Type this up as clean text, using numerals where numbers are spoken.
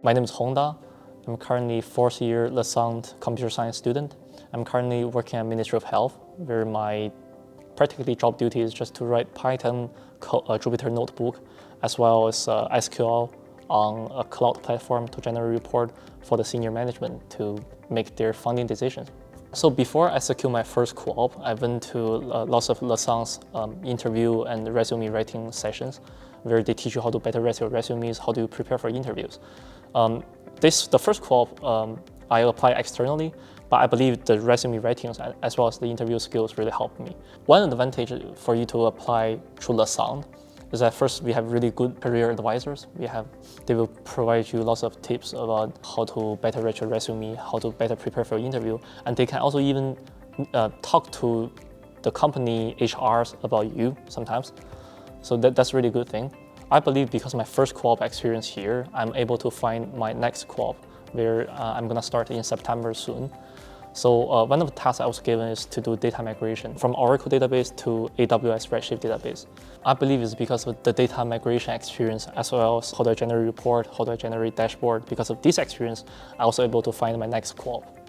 My name is Hongda. I'm currently fourth year Lassonde Computer Science student. I'm currently working at Ministry of Health, where my practically job duty is just to write Python Jupyter notebook, as well as SQL on a cloud platform to generate a report for the senior management to make their funding decisions. So before I secured my first co-op, I went to lots of Lassonde's interview and resume writing sessions, where they teach you how to better write your resumes, how to prepare for interviews. The first co-op I applied externally, but I believe the resume writing as well as the interview skills really helped me. One advantage for you to apply through Lassonde is that first we have really good career advisors. They will provide you lots of tips about how to better write your resume, how to better prepare for your interview, and they can also even talk to the company HRs about you sometimes. So that's a really good thing. I believe because of my first co-op experience here, I'm able to find my next co-op where I'm gonna start in September soon. So one of the tasks I was given is to do data migration from Oracle database to AWS Redshift database. I believe it's because of the data migration experience, as well as how do I generate report, how do I generate dashboard. Because of this experience, I was able to find my next co-op.